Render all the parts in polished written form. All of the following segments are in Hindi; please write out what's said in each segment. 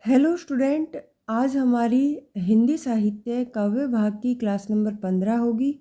Hello student. आज हमारी हिंदी साहित्य काव्य भाग की क्लास नंबर 15 होगी।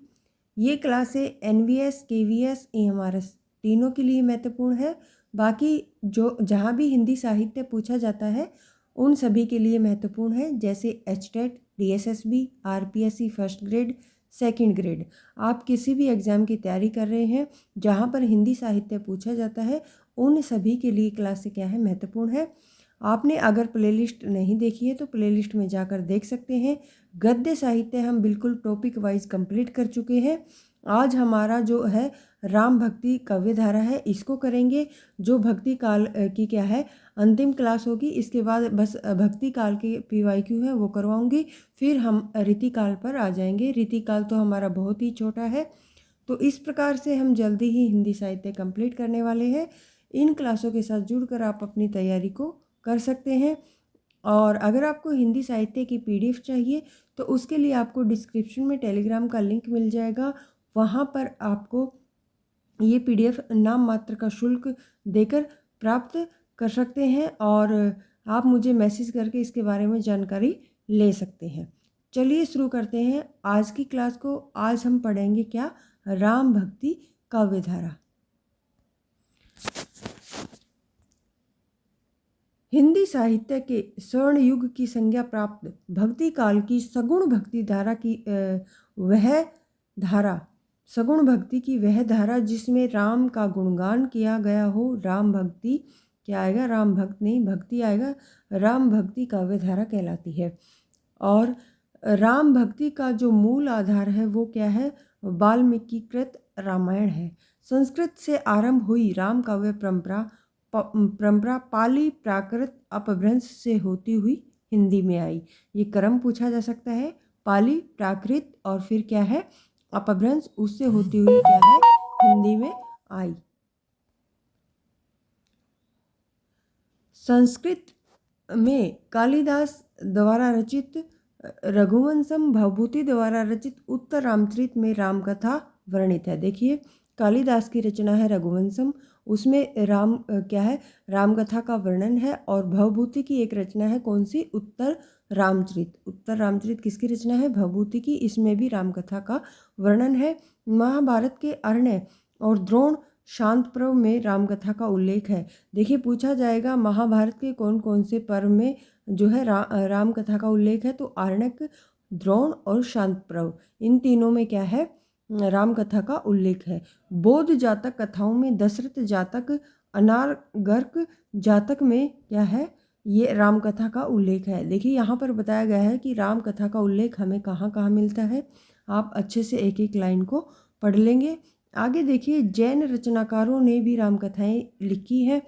ये क्लासें एनवीएस केवीएस एएमआरएस तीनों के लिए महत्वपूर्ण है। बाकी जो जहाँ भी हिंदी साहित्य पूछा जाता है उन सभी के लिए महत्वपूर्ण है, जैसे HTET, DSSB, RPSC first grade, second grade. आप किसी भी एग्ज़ाम की तैयारी कर रहे हैं जहाँ पर हिंदी साहित्य पूछा जाता है उन सभी के लिए क्लासें क्या है, महत्वपूर्ण है। आपने अगर प्लेलिस्ट नहीं देखी है तो प्लेलिस्ट में जाकर देख सकते हैं। गद्य साहित्य हम बिल्कुल टॉपिक वाइज कंप्लीट कर चुके हैं। आज हमारा जो है राम भक्ति काव्य धारा है, इसको करेंगे। जो भक्ति काल की क्या है अंतिम क्लास होगी। इसके बाद बस भक्ति काल के पीवाईक्यू है वो करवाऊंगी, फिर हम रीतिकाल पर आ जाएंगे। रीतिकाल तो हमारा बहुत ही छोटा है। तो इस प्रकार से हम जल्दी ही हिंदी साहित्य कंप्लीट करने वाले हैं। इन क्लासों के साथ जुड़कर आप अपनी तैयारी को कर सकते हैं। और अगर आपको हिंदी साहित्य की पीडीएफ चाहिए तो उसके लिए आपको डिस्क्रिप्शन में टेलीग्राम का लिंक मिल जाएगा। वहाँ पर आपको ये पीडीएफ नाम मात्र का शुल्क देकर प्राप्त कर सकते हैं और आप मुझे मैसेज करके इसके बारे में जानकारी ले सकते हैं। चलिए शुरू करते हैं आज की क्लास को। आज हम पढ़ेंगे क्या, राम भक्ति काव्य धारा। हिंदी साहित्य के स्वर्ण युग की संज्ञा प्राप्त भक्ति काल की सगुण भक्ति धारा की वह धारा सगुण भक्ति की वह धारा जिसमें राम का गुणगान किया गया हो, राम भक्ति क्या आएगा, राम भक्त नहीं भक्ति आएगा, राम भक्ति काव्य धारा कहलाती है। और राम भक्ति का जो मूल आधार है वो क्या है, वाल्मीकि कृत रामायण है। संस्कृत से आरंभ हुई राम काव्य परंपरा पाली प्राकृत अपभ्रंश से होती हुई हिंदी में आई। ये क्रम पूछा जा सकता है, पाली प्राकृत और फिर क्या है अपभ्रंश, उससे होती हुई क्या है हिंदी में आई। संस्कृत में कालिदास द्वारा रचित रघुवंशम भवभूति द्वारा रचित उत्तर रामचरित में राम कथा वर्णित है। देखिए कालिदास की रचना है रघुवंशम, उसमें राम क्या है राम कथा का वर्णन है। और भवभूति की एक रचना है कौन सी, उत्तर रामचरित। उत्तर रामचरित किसकी रचना है, भवभूति की, इसमें भी राम कथा का वर्णन है। महाभारत के अर्ण्य और द्रोण शांत पर्व में राम कथा का उल्लेख है। देखिए पूछा जाएगा महाभारत के कौन कौन से पर्व में जो है राम कथा का उल्लेख है, तो आरण्यक, द्रोण और शांत पर्व, इन तीनों में क्या है राम कथा का उल्लेख है। बौद्ध जातक कथाओं में दशरथ जातक, अनारगर्क जातक में क्या है ये राम कथा का उल्लेख है। देखिए यहाँ पर बताया गया है कि राम कथा का उल्लेख हमें कहाँ कहाँ मिलता है। आप अच्छे से एक एक लाइन को पढ़ लेंगे। आगे देखिए जैन रचनाकारों ने भी राम कथाएँ लिखी हैं।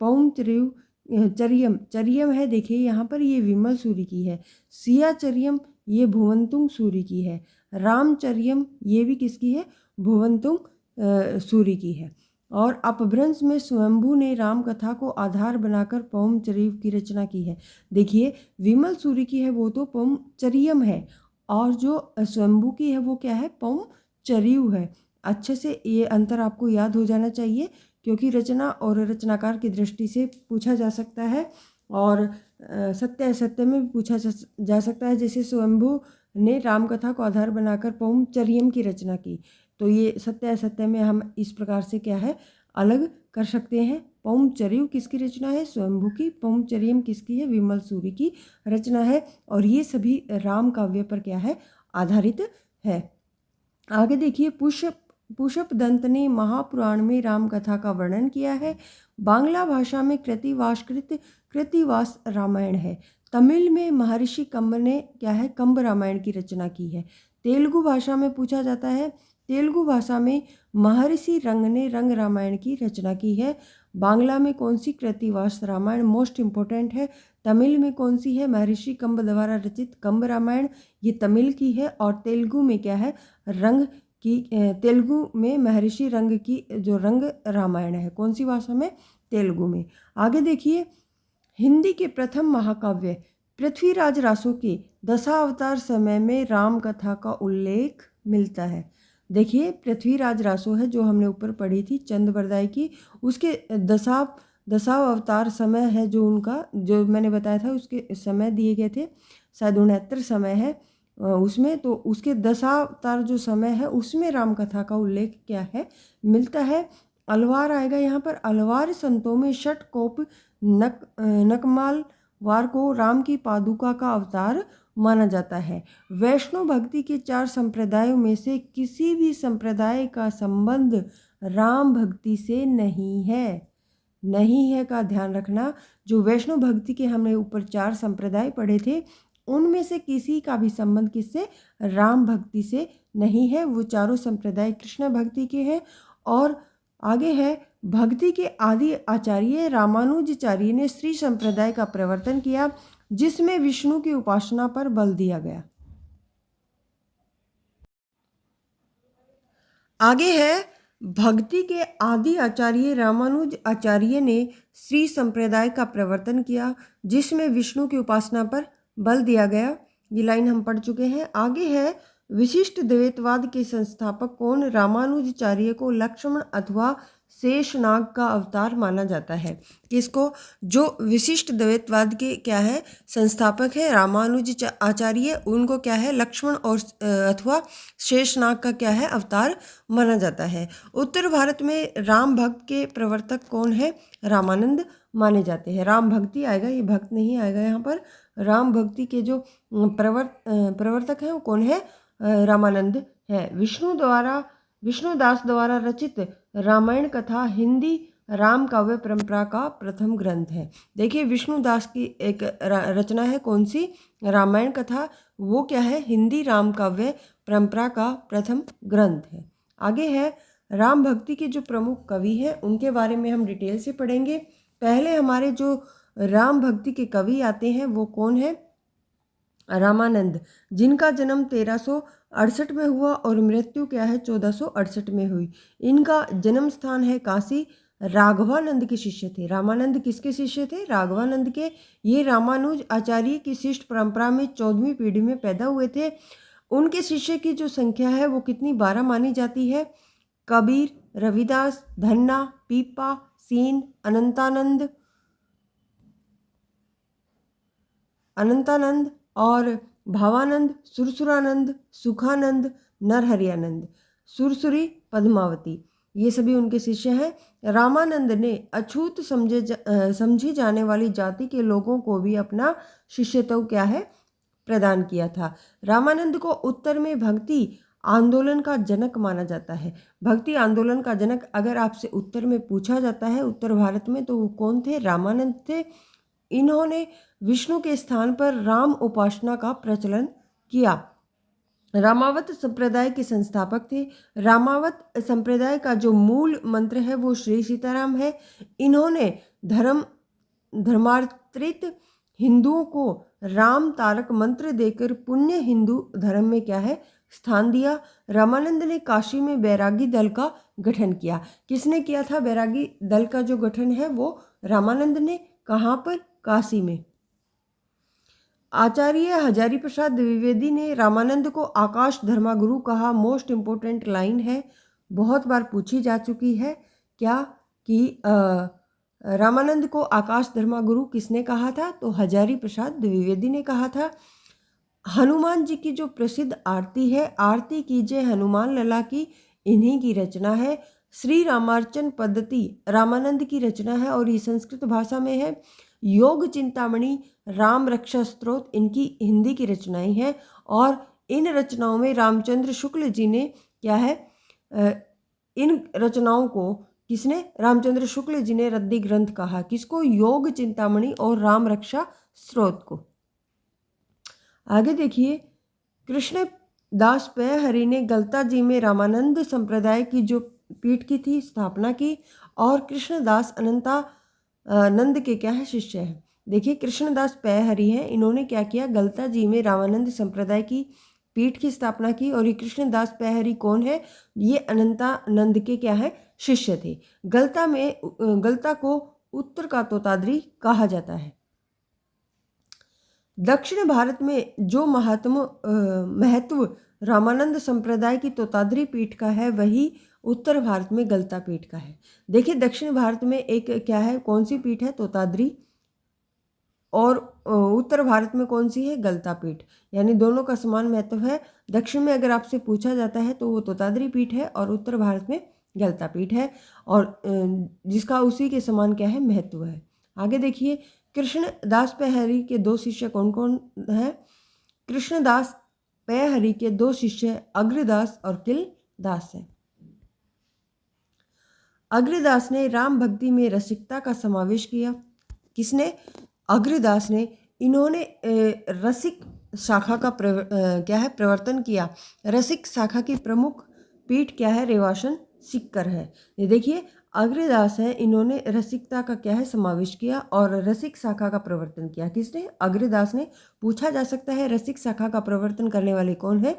पौम चरियम है, देखिए यहाँ पर ये विमल सूरी की है। सिया चरियम ये भुवनतुंग सूरी की है। रामचरियम ये भी किसकी है, भुवनतुंग सूरी की है। और अपभ्रंश में स्वयंभू ने राम कथा को आधार बनाकर पौम चरिय की रचना की है। देखिए विमल सूरी की है वो तो पौम चरियम है, और जो स्वयंभू की है वो क्या है, पौम चरियु है। अच्छे से ये अंतर आपको याद हो जाना चाहिए, क्योंकि रचना और रचनाकार की दृष्टि से पूछा जा सकता है और सत्य असत्य में भी पूछा जा सकता है। जैसे स्वयंभू ने राम कथा को आधार बनाकर पौम चरियम की रचना की, तो ये सत्य असत्य में हम इस प्रकार से क्या है अलग कर सकते हैं। पौम चरियु किसकी रचना है, स्वयंभू की। पौम चरियम किसकी है, विमल सूरी की रचना है। और ये सभी राम काव्य पर क्या है आधारित है। आगे देखिए पुष्प दंत ने महापुराण में राम कथा का वर्णन किया है। बांग्ला भाषा में कृतिवास रामायण है। तमिल में महर्षि कंब ने क्या है कंब रामायण की रचना की है। तेलुगु भाषा में पूछा जाता है, तेलुगु भाषा में महर्षि रंग ने रंग रामायण की रचना की है। बांग्ला में कौन सी कृतिवास रामायण मोस्ट इम्पोर्टेंट है। तमिल में कौन सी है, महर्षि कंब द्वारा रचित कंब रामायण, ये तमिल की है। और तेलुगु में क्या है रंग की, तेलुगु में महर्षि रंग की जो रंग रामायण है, कौन सी भाषा में, तेलुगु में। आगे देखिए हिंदी के प्रथम महाकाव्य पृथ्वीराज रासो के दशावतार समय में राम कथा का उल्लेख मिलता है। देखिए पृथ्वीराज रासो है जो हमने ऊपर पढ़ी थी चंद बरदाई की, उसके दशाव अवतार समय है जो उनका, जो मैंने बताया था उसके समय दिए गए थे, शायद 69 समय है उसमें, तो उसके दशावतार जो समय है उसमें राम कथा का उल्लेख क्या है मिलता है। अलवार आएगा यहाँ पर। अलवार संतों में षटकोप नकमाल वार को राम की पादुका का अवतार माना जाता है। वैष्णव भक्ति के 4 संप्रदायों में से किसी भी संप्रदाय का संबंध राम भक्ति से नहीं है। नहीं है का ध्यान रखना। जो वैष्णव भक्ति के हमने ऊपर 4 संप्रदाय पढ़े थे उनमें से किसी का भी संबंध किससे, राम भक्ति से नहीं है। वो चारों संप्रदाय कृष्ण भक्ति के हैं। और आगे है, भक्ति के आदि आचार्य रामानुजाचार्य ने श्री संप्रदाय का प्रवर्तन किया जिसमें विष्णु की उपासना पर बल दिया गया। आगे है, भक्ति के आदि आचार्य रामानुज आचार्य ने श्री संप्रदाय का प्रवर्तन किया जिसमें विष्णु की उपासना पर बल दिया गया। ये लाइन हम पढ़ चुके हैं। आगे है, विशिष्ट द्वैतवाद के संस्थापक कौन? रामानुजाचार्य को लक्ष्मण अथवा शेषनाग का अवतार माना जाता है। किसको? जो विशिष्ट द्वैतवाद के क्या है संस्थापक है रामानुजाचार्य, उनको क्या है लक्ष्मण और अथवा शेषनाग का क्या है अवतार माना जाता है। उत्तर भारत में राम भक्त के प्रवर्तक कौन है? रामानंद माने जाते हैं। राम भक्ति आएगा, ये भक्त नहीं आएगा यहाँ पर। राम भक्ति के जो प्रवर्तक हैं वो कौन है? रामानंद है। विष्णुदास द्वारा रचित रामायण कथा हिंदी राम काव्य परंपरा का प्रथम ग्रंथ है। देखिए, विष्णुदास की एक रचना है, कौन सी? रामायण कथा। वो क्या है? हिंदी राम काव्य परंपरा का प्रथम ग्रंथ है। आगे है, राम भक्ति के जो प्रमुख कवि हैं उनके बारे में हम डिटेल से पढ़ेंगे। पहले हमारे जो राम भक्ति के कवि आते हैं वो कौन है? रामानंद, जिनका जन्म 1368 में हुआ और मृत्यु क्या है 1468 में हुई। इनका जन्म स्थान है काशी। राघवानंद के शिष्य थे। रामानंद किसके शिष्य थे? राघवानंद के। ये रामानुज आचार्य की शिष्ट परंपरा में 14वीं पीढ़ी में पैदा हुए थे। उनके शिष्य की जो संख्या है वो कितनी? 12 मानी जाती है। कबीर, रविदास, धन्ना, पीपा, सीन, अनंतानंद और भावानंद, सुरसुरानंद, सुखानंद, नरहरियानंद, सुरसुरी, पद्मावती, ये सभी उनके शिष्य हैं। रामानंद ने अछूत समझी जाने वाली जाति के लोगों को भी अपना शिष्यत्व क्या है प्रदान किया था। रामानंद को उत्तर में भक्ति आंदोलन का जनक माना जाता है। भक्ति आंदोलन का जनक अगर आपसे उत्तर में पूछा जाता है उत्तर भारत में, तो वो कौन थे? रामानंद थे। इन्होंने विष्णु के स्थान पर राम उपासना का प्रचलन किया। रामावत संप्रदाय के संस्थापक थे। रामावत संप्रदाय का जो मूल मंत्र है वो श्री सीताराम है। इन्होंने धर्मांतरित हिंदुओं को राम तारक मंत्र देकर पुण्य हिंदू धर्म में क्या है स्थान दिया। रामानंद ने काशी में बैरागी दल का गठन किया। किसने किया था? बैरागी दल का जो गठन है वो रामानंद ने। कहाँ पर? काशी में। आचार्य हजारी प्रसाद द्विवेदी ने रामानंद को आकाश धर्मगुरु कहा। मोस्ट इम्पोर्टेंट लाइन है, बहुत बार पूछी जा चुकी है। क्या कि रामानंद को आकाश धर्मगुरु किसने कहा था? तो हजारी प्रसाद द्विवेदी ने कहा था। हनुमान जी की जो प्रसिद्ध आरती है, आरती कीजिए हनुमान लला की, इन्हीं की रचना है। श्री रामार्चन पद्धति रामानंद की रचना है और ये संस्कृत भाषा में है। योग चिंतामणि, राम रक्षा स्तोत्र, इनकी हिंदी की रचनाएं हैं। और इन रचनाओं में रामचंद्र शुक्ल जी ने क्या है इन रचनाओं को किसने? रामचंद्र शुक्ल जी ने रद्दी ग्रंथ कहा। किसको? योग चिंतामणि और राम रक्षा स्तोत्र को। आगे देखिए, कृष्ण दास पैहरि ने गलता जी में रामानंद संप्रदाय की जो पीठ की थी स्थापना की। और कृष्णदास अनंतानंद के क्या है शिष्य हैं। देखिए, कृष्णदास पैहरि हैं, इन्होंने क्या किया? गलता जी में रामानंद संप्रदाय की पीठ की स्थापना की। और ये कृष्णदास पैहरि कौन है? ये अनंतानंद के क्या है शिष्य थे। गलता को उत्तर का तोताद्री कहा जाता है। दक्षिण भारत में जो महत्व रामानंद संप्रदाय की तोताद्री पीठ का है वही उत्तर भारत में गलता पीठ का है। देखिए दक्षिण भारत में एक क्या है, कौन सी पीठ है, तोताद्री, और उत्तर भारत में कौन सी है, गलता पीठ। यानी दोनों का समान महत्व है। दक्षिण में अगर आपसे पूछा जाता है तो वो तोताद्री पीठ है और उत्तर भारत में गलता पीठ है, और जिसका उसी के समान क्या है, महत्व है। आगे देखिए, कृष्णदास पैहरी के दो शिष्य कौन कौन हैं? कृष्णदास पैहरी के दो शिष्य अग्रदास और किलदास हैं। अग्रदास ने राम भक्ति में रसिकता का समावेश किया। किसने? अग्रदास ने। इन्होंने रसिक शाखा का क्या है, प्रवर्तन किया। रसिक शाखा की प्रमुख पीठ क्या है, रेवासन सीकर है। ये देखिए अग्रदास है, इन्होंने रसिकता का क्या है, समावेश किया और रसिक शाखा का प्रवर्तन किया। किसने? अग्रदास ने। पूछा जा सकता है रसिक शाखा का प्रवर्तन करने वाले कौन है,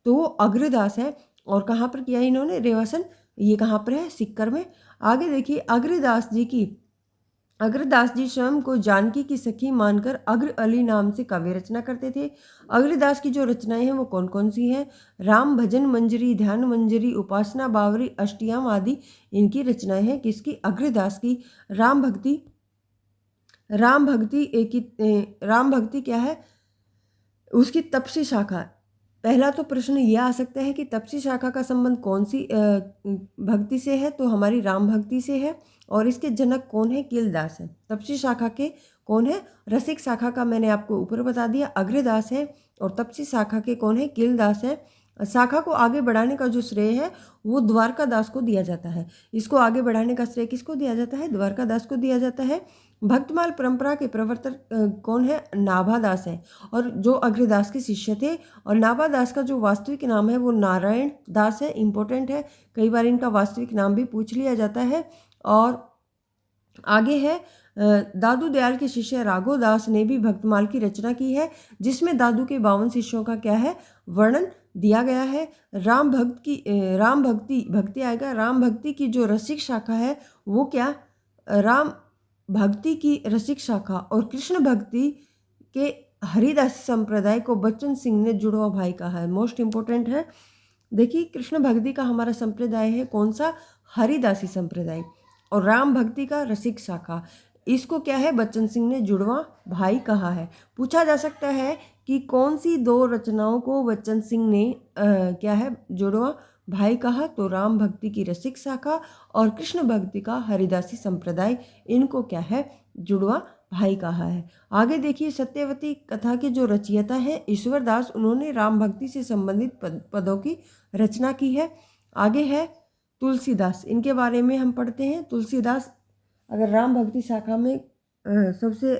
तो वो अग्रदास है। और कहाँ पर किया इन्होंने? रेवासन। ये कहाँ पर है? सीकर में। आगे देखिए, अग्रदास जी स्वयं को जानकी की सखी मानकर अग्र अली नाम से काव्य रचना करते थे। अग्रदास की जो रचनाएं हैं वो कौन कौन सी हैं? राम भजन मंजरी, ध्यान मंजरी, उपासना बावरी, अष्टयाम आदि इनकी रचनाएं हैं। किसकी? अग्रदास की। राम भक्ति क्या है, उसकी तपसी शाखा। पहला तो प्रश्न यह आ सकता है कि तपसी शाखा का संबंध कौन सी भक्ति से है, तो हमारी राम भक्ति से है। और इसके जनक कौन है? किलदास है। तपसी शाखा के कौन है? रसिक शाखा का मैंने आपको ऊपर बता दिया, अग्रदास है। और तपसी शाखा के कौन है? किलदास है। शाखा को आगे बढ़ाने का जो श्रेय है वो द्वारकादास को दिया जाता है। इसको आगे बढ़ाने का श्रेय किसको दिया जाता है? द्वारकादास को दिया जाता है। भक्तमाल परंपरा के प्रवर्तक कौन है? नाभादास है, और जो अग्रदास के शिष्य थे। और नाभादास का जो वास्तविक नाम है वो नारायण दास है। इंपॉर्टेंट है, कई बार इनका वास्तविक नाम भी पूछ लिया जाता है। और आगे है, दादू दयाल के शिष्य राघव दास ने भी भक्तमाल की रचना की है, जिसमें दादू के 52 शिष्यों का क्या है, वर्णन दिया गया है। राम भक्ति आएगा। राम भक्ति की जो रसिक शाखा है वो क्या? राम भक्ति की रसिक शाखा और कृष्ण भक्ति के हरिदासी संप्रदाय को बच्चन सिंह ने जुड़वा भाई कहा है। मोस्ट इंपोर्टेंट है। देखिए कृष्ण भक्ति का हमारा संप्रदाय है कौन सा? हरिदासी संप्रदाय। और राम भक्ति का रसिक शाखा, इसको क्या है? बच्चन सिंह ने जुड़वा भाई कहा है। पूछा जा सकता है कि कौन सी दो रचनाओं को बच्चन सिंह ने क्या है, जुड़वा भाई कहा, तो राम भक्ति की रसिक शाखा और कृष्ण भक्ति का हरिदासी संप्रदाय, इनको क्या है? जुड़वा भाई कहा है। आगे देखिए, सत्यवती कथा के जो रचयिता है ईश्वर दास, उन्होंने राम भक्ति से संबंधित पदों की रचना की है। आगे है तुलसीदास, इनके बारे में हम पढ़ते हैं। तुलसीदास अगर राम भक्ति शाखा में सबसे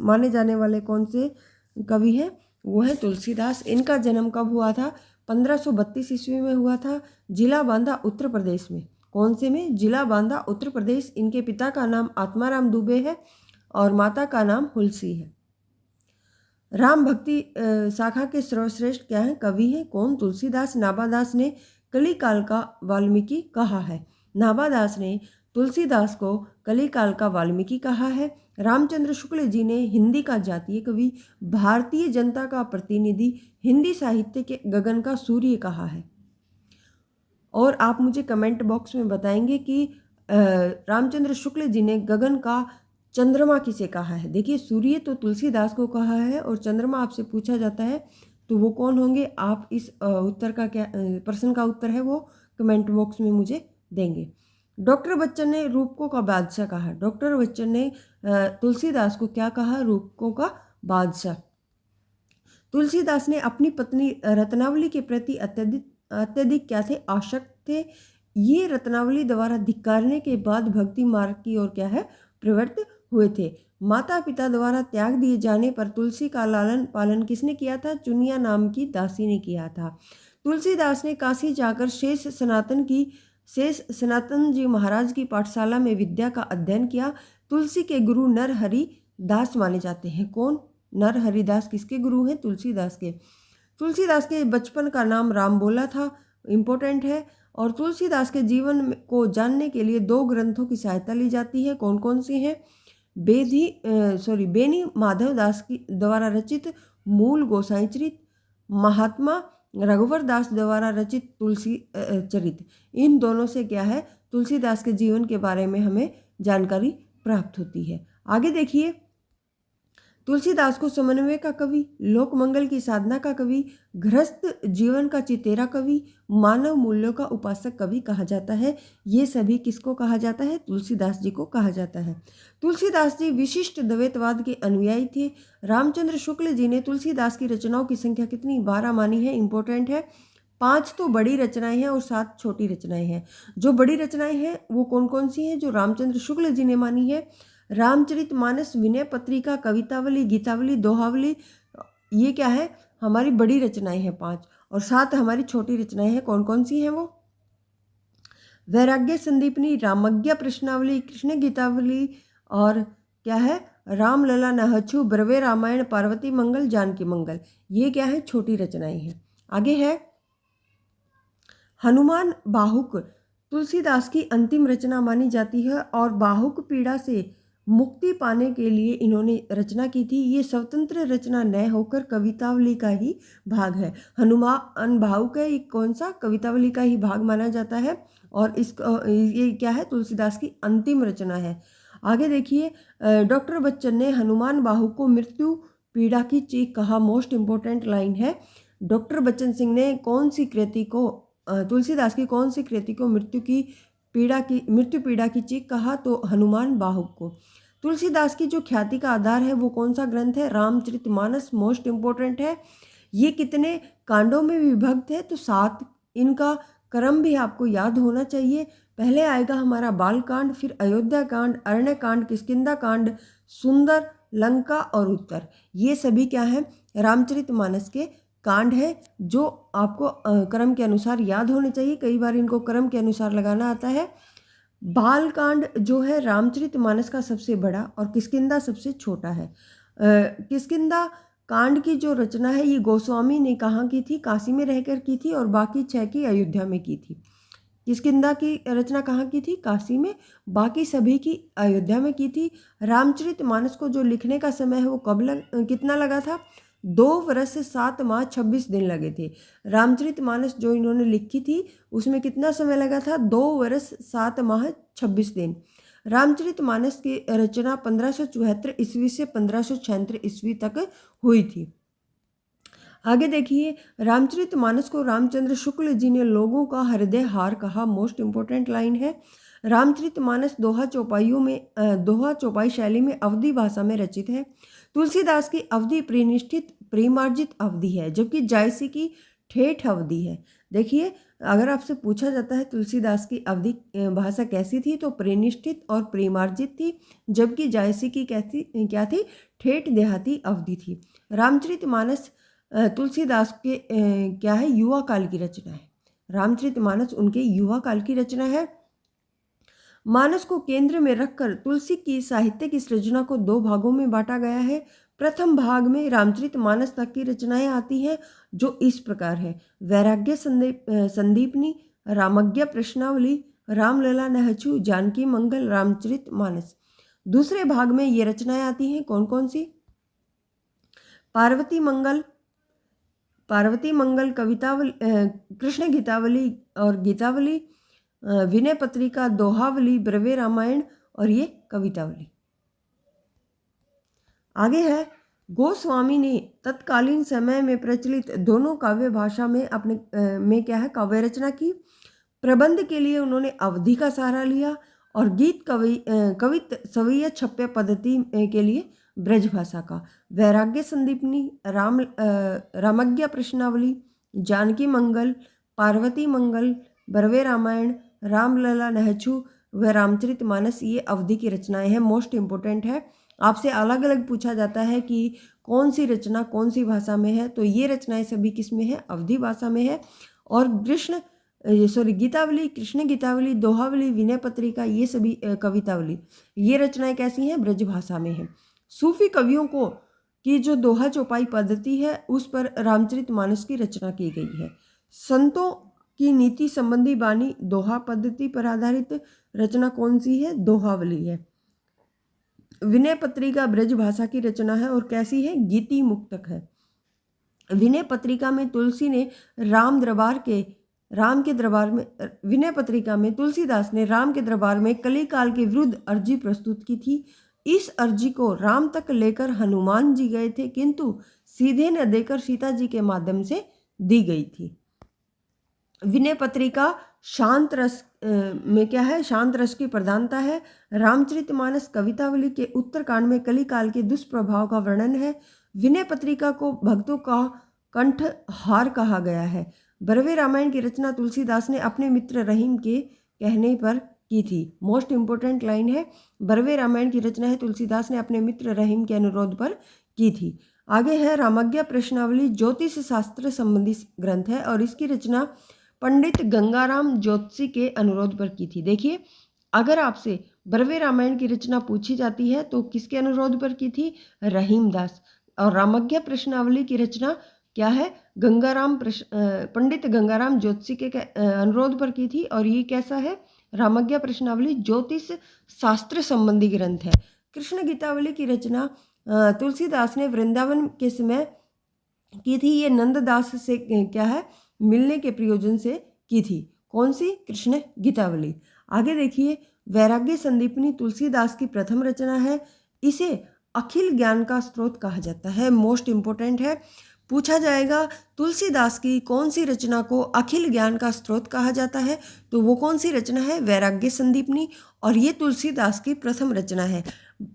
माने जाने वाले कौन से कवि हैं, वो है तुलसीदास। इनका जन्म कब हुआ था? 1532 ईस्वी में हुआ था, जिला बांदा उत्तर प्रदेश में। कौन से में? जिला बांदा उत्तर प्रदेश। इनके पिता का नाम आत्माराम दुबे है और माता का नाम हुलसी है। राम भक्ति शाखा के सर्वश्रेष्ठ क्या है? कवि हैं कौन? तुलसीदास। नाभादास ने कली काल का वाल्मीकि कहा है। नाभादास ने तुलसीदास को कली काल का वाल्मीकि कहा है। रामचंद्र शुक्ल जी ने हिंदी का जातीय कवि, भारतीय जनता का प्रतिनिधि, हिंदी साहित्य के गगन का सूर्य कहा है। और आप मुझे कमेंट बॉक्स में बताएंगे कि रामचंद्र शुक्ल जी ने गगन का चंद्रमा किसे कहा है। देखिए सूर्य तो तुलसीदास को कहा है और चंद्रमा आपसे पूछा जाता है तो वो कौन होंगे? आप इस उत्तर का क्या प्रश्न का उत्तर है वो कमेंट बॉक्स में मुझे देंगे। डॉक्टर बच्चन ने रूपकों का बादशाह कहा। डॉक्टर बच्चन ने तुलसीदास को क्या कहा? रूपकों का बादशाह। तुलसीदास ने अपनी पत्नी रत्नावली के प्रति अत्यधिक क्या थे? आसक्त थे। ये रत्नावली द्वारा धिक्कारने के बाद भक्ति मार्ग की ओर क्या है? प्रवृत्त हुए थे। माता पिता द्वारा त्याग दिए जाने पर तुलसी का लालन पालन किसने किया था? चुनिया नाम की दासी ने किया था। तुलसीदास ने काशी जाकर शेष सनातन जी महाराज की पाठशाला में विद्या का अध्ययन किया। तुलसी के गुरु नरहरि दास माने जाते हैं। कौन? नरहरि दास किसके गुरु हैं? तुलसीदास के। तुलसीदास के बचपन का नाम रामबोला था। इम्पोर्टेंट है। और तुलसीदास के जीवन को जानने के लिए 2 ग्रंथों की सहायता ली जाती है। कौन कौन सी हैं? बेनी माधव दास की द्वारा रचित मूल गोसाई चरित, महात्मा रघुवर दास द्वारा रचित तुलसी चरित। इन दोनों से क्या है, तुलसीदास के जीवन के बारे में हमें जानकारी प्राप्त होती है। आगे देखिए, तुलसीदास को समन्वय का कवि, लोक मंगल की साधना का कवि, गृहस्थ जीवन का चितेरा कवि, मानव मूल्यों का उपासक कवि कहा जाता है। ये सभी किसको कहा जाता है? तुलसीदास जी को कहा जाता है। तुलसीदास जी विशिष्ट द्वैतवाद के अनुयायी थे। रामचंद्र शुक्ल जी ने तुलसीदास की रचनाओं की संख्या कितनी? 12 मानी है। इंपॉर्टेंट है। 5 तो बड़ी रचनाएं हैं और 7 छोटी रचनाएं हैं। जो बड़ी रचनाएं हैं वो कौन कौन सी हैं? जो रामचंद्र शुक्ल जी ने मानी है, रामचरितमानस, विनय पत्रिका, कवितावली, गीतावली, दोहावली, ये क्या है? हमारी बड़ी रचनाएं हैं 5, और 7 हमारी छोटी रचनाएं हैं। कौन कौन सी हैं वो? वैराग्य संदीपनी, रामज्ञा प्रश्नावली, कृष्ण गीतावली, और क्या है? रामलला नहछु, ब्रवे रामायण, पार्वती मंगल, जानकी मंगल। ये क्या है? छोटी रचनाएं हैं। आगे है हनुमान बाहुक, तुलसीदास की अंतिम रचना मानी जाती है और बाहुक पीड़ा से मुक्ति पाने के लिए इन्होंने रचना की थी। ये स्वतंत्र रचना न होकर कवितावली का ही भाग है। हनुमान बाहुक है, ये कौन सा? कवितावली का ही भाग माना जाता है, और ये क्या है? तुलसीदास की अंतिम रचना है। आगे देखिए, डॉक्टर बच्चन ने हनुमान बाहुक को मृत्यु पीड़ा की चीख कहा। मोस्ट इम्पोर्टेंट लाइन है। डॉक्टर बच्चन सिंह ने कौन सी कृति को, तुलसीदास की कौन सी कृति को मृत्यु पीड़ा की चीख कहा? तो हनुमान बाहुक को। तुलसीदास की जो ख्याति का आधार है वो कौन सा ग्रंथ है? रामचरितमानस। मोस्ट इम्पोर्टेंट है। ये कितने कांडों में विभक्त है? तो 7। इनका क्रम भी आपको याद होना चाहिए। पहले आएगा हमारा बाल कांड, फिर अयोध्या कांड, अरण्य कांड, किष्किंधा कांड, सुंदर, लंका और उत्तर। ये सभी क्या है? रामचरितमानस के कांड है, जो आपको क्रम के अनुसार याद होने चाहिए। कई बार इनको क्रम के अनुसार लगाना आता है। बाल कांड जो है रामचरितमानस का सबसे बड़ा, और किष्किंधा सबसे छोटा है। किष्किंधा कांड की जो रचना है ये गोस्वामी ने कहाँ की थी? काशी में रहकर की थी, और बाकी 6 की अयोध्या में की थी। किष्किंधा की रचना कहाँ की थी? काशी में। बाकी सभी की अयोध्या में की थी। रामचरितमानस को जो लिखने का समय है वो कितना लगा था? 2 वर्ष 7 माह 26 दिन लगे थे। रामचरितमानस जो इन्होंने लिखी थी उसमें कितना समय लगा था? 2 वर्ष 7 माह 26 दिन। रामचरितमानस की रचना 1574 ईस्वी से 1576 ईस्वी तक हुई थी। आगे देखिए, रामचरितमानस को रामचंद्र शुक्ल जी ने लोगों का हृदय हार कहा। मोस्ट इम्पोर्टेंट लाइन है। रामचरितमानस दोहा चौपाई शैली में अवधी भाषा में रचित है। तुलसीदास की अवधी प्रेनिष्ठित प्रेमार्जित अवधि है, जबकि जायसी की ठेठ अवधि है। देखिए, अगर आपसे पूछा जाता है तुलसीदास की अवधी भाषा कैसी थी, तो प्रेनिष्ठित और प्रेमार्जित थी, जबकि जायसी की क्या थी? ठेठ देहाती अवधि थी। रामचरितमानस तुलसीदास के क्या है? युवा काल की रचना है। रामचरितमानस उनके युवा काल की रचना है। मानस को केंद्र में रखकर तुलसी की साहित्य की सृजना को 2 भागों में बांटा गया है। प्रथम भाग में रामचरितमानस तक की रचनाएं आती हैं, जो इस प्रकार है: वैराग्य संदीपनी, रामज्ञा प्रश्नावली, रामलला नहछु, जानकी मंगल, रामचरितमानस। दूसरे भाग में ये रचनाएं आती हैं, कौन कौन सी? पार्वती मंगल, कवितावली, कृष्ण गीतावली और गीतावली, विनय पत्रिका, दोहावली, ब्रवे रामायण, और ये कवितावली। आगे है, गोस्वामी ने तत्कालीन समय में प्रचलित दोनों काव्य भाषा में में क्या है? काव्य रचना की। प्रबंध के लिए उन्होंने अवधि का सहारा लिया, और गीत कवित सवैया छप्य पद्धति के लिए ब्रज भाषा का। वैराग्य संदीपनी, रामज्ञा प्रश्नावली, जानकी मंगल, पार्वती मंगल, ब्रवे रामायण, रामलला नहछु व रामचरितमानस, ये अवधि की रचनाएं हैं। मोस्ट इम्पोर्टेंट है। आपसे अलग अलग पूछा जाता है कि कौन सी रचना कौन सी भाषा में है, तो ये रचनाएं सभी किस में है? अवधि भाषा में है। और गीतावली, कृष्ण गीतावली, दोहावली, विनय पत्रिका, ये सभी कवितावली, ये रचनाएं कैसी हैं? ब्रज भाषा में है। सूफी कवियों की जो दोहा चौपाई पद्धति है उस पर रामचरितमानस की रचना की गई है। संतों की नीति संबंधी बानी दोहा पद्धति पर आधारित रचना कौन सी है? दोहावली है। विनय पत्रिका ब्रज भाषा की रचना है, और कैसी है? गीति मुक्तक है। विनय पत्रिका में तुलसी ने राम के दरबार में विनय पत्रिका में तुलसीदास ने राम के दरबार में कली काल के विरुद्ध अर्जी प्रस्तुत की थी। इस अर्जी को राम तक लेकर हनुमान जी गए थे, किंतु सीधे न देकर सीता जी के माध्यम से दी गई थी। विनय पत्रिका शांत रस में क्या है, शांत रस की प्रधानता है। रामचरितमानस कवितावली के उत्तरकांड में कली काल के दुष्प्रभाव का वर्णन है। विनय पत्रिका को भक्तों का कंठहार कहा गया है। बरवे रामायण की रचना तुलसीदास ने अपने मित्र रहीम के कहने पर की थी। मोस्ट इंपोर्टेंट लाइन है, बरवे रामायण की रचना है तुलसीदास ने अपने मित्र रहीम के अनुरोध पर की थी। आगे है रामज्ञा प्रश्नावली, ज्योतिष शास्त्र संबंधी ग्रंथ है और इसकी रचना पंडित गंगाराम ज्योतिषी के अनुरोध पर की थी। देखिए, अगर आपसे बरवे रामायण की रचना पूछी जाती है तो किसके अनुरोध पर की थी? रहीमदास। और रामज्ञा प्रश्नावली की रचना क्या है? पंडित गंगाराम ज्योतिषी के अनुरोध पर की थी। और ये कैसा है? रामज्ञा प्रश्नावली ज्योतिष शास्त्र संबंधी ग्रंथ है। कृष्ण गीतावली की रचना तुलसीदास ने वृंदावन के समय की थी। ये नंददास से क्या है, मिलने के प्रयोजन से की थी। कौन सी? कृष्ण गीतावली। आगे देखिए, वैराग्य संदीपनी तुलसीदास की प्रथम रचना है। इसे अखिल ज्ञान का स्रोत कहा जाता है। मोस्ट इंपोर्टेंट है, पूछा जाएगा तुलसीदास की कौन सी रचना को अखिल ज्ञान का स्रोत कहा जाता है, तो वो कौन सी रचना है? वैराग्य संदीपनी। और ये तुलसीदास की प्रथम रचना है।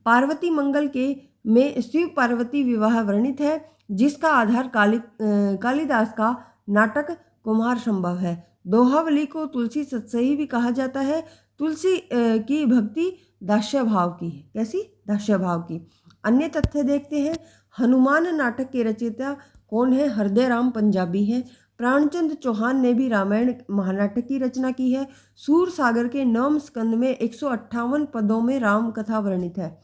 पार्वती मंगल के में शिव पार्वती विवाह वर्णित है, जिसका आधार कालिदास का नाटक कुमार संभव है। दोहावली को तुलसी सत्सही भी कहा जाता है। तुलसी की भक्ति दास्य भाव की है। कैसी? दास्य भाव की। अन्य तथ्य देखते हैं। हनुमान नाटक के रचयिता कौन है? हृदय राम पंजाबी है। प्राणचंद चौहान ने भी रामायण महानाटक की रचना की है। सूर सागर के 9 स्कंद में 158 पदों में राम कथा वर्णित है।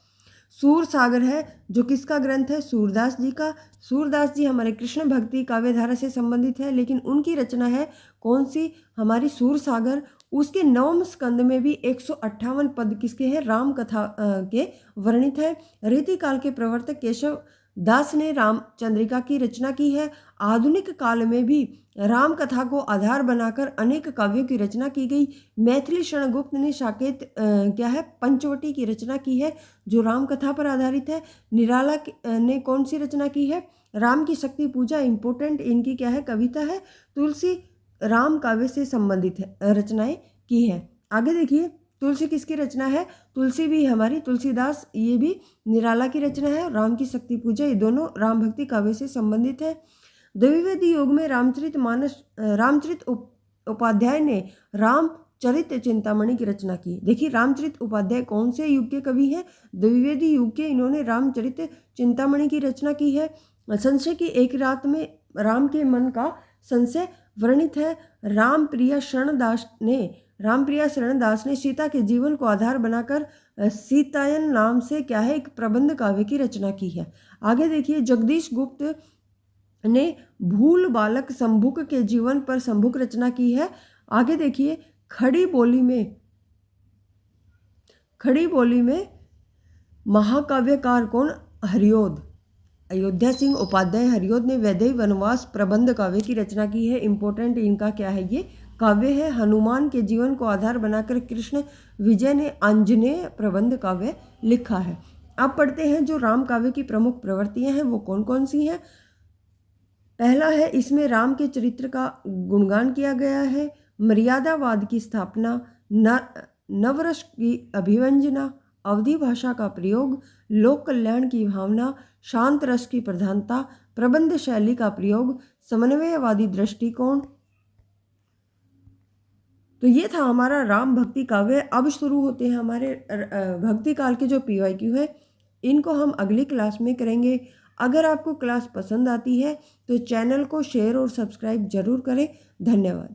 सूर सागर है जो किसका ग्रंथ है? सूरदास जी का। सूरदास जी हमारे कृष्ण भक्ति काव्यधारा से संबंधित है, लेकिन उनकी रचना है कौन सी? हमारी सूर सागर। उसके 9 स्कंद में भी 158 पद किसके हैं? राम कथा के वर्णित है। रीतिकाल के प्रवर्तक केशव दास ने रामचंद्रिका की रचना की है। आधुनिक काल में भी राम कथा को आधार बनाकर अनेक काव्यों की रचना की गई। मैथिली शरणगुप्त ने साकेत क्या है, पंचवटी की रचना की है, जो राम कथा पर आधारित है। निराला ने कौन सी रचना की है? राम की शक्ति पूजा। इंपोर्टेंट इनकी क्या है? कविता है। तुलसी राम काव्य से संबंधित है रचनाएं की है। आगे देखिए, तुलसी किसकी रचना है? तुलसी भी हमारी तुलसीदास, ये भी निराला की रचना है। राम की शक्ति पूजा, ये दोनों राम भक्ति काव्य से संबंधित है। द्विवेदी युग में रामचरित उपाध्याय ने रामचरित चिंतामणि की रचना की। देखिए, रामचरित उपाध्याय कौन से युग के कवि हैं? द्विवेदी युग के। इन्होंने रामचरित चिंतामणि की रचना की है। संशय की एक रात में राम के मन का संशय वर्णित है। रामप्रिया शरण दास ने सीता के जीवन को आधार बनाकर सीतायन नाम से क्या है, एक प्रबंध काव्य की रचना की है। आगे देखिए, जगदीश गुप्त ने भूल बालक शंभुक के जीवन पर शंभुक रचना की है। आगे देखिए, खड़ी बोली में महाकाव्यकार कौन? हरियोध। अयोध्या सिंह उपाध्याय हरियोध ने वैदेही वनवास प्रबंध काव्य की रचना की है। इंपोर्टेंट इनका क्या है? ये काव्य है। हनुमान के जीवन को आधार बनाकर कृष्ण विजय ने आंजनेय प्रबंध काव्य लिखा है। अब पढ़ते हैं जो राम काव्य की प्रमुख प्रवृत्तियां हैं वो कौन कौन सी हैं। पहला है, इसमें राम के चरित्र का गुणगान किया गया है। मर्यादावाद की स्थापना, नवरस की अभिव्यंजना, अवधि भाषा का प्रयोग, लोक कल्याण की भावना, शांत रस की प्रधानता, प्रबंध शैली का प्रयोग, समन्वयवादी दृष्टिकोण। तो ये था हमारा राम भक्ति काव्य। अब शुरू होते हैं हमारे भक्ति काल के जो PYQ है, इनको हम अगली क्लास में करेंगे। अगर आपको क्लास पसंद आती है तो चैनल को शेयर और सब्सक्राइब जरूर करें। धन्यवाद।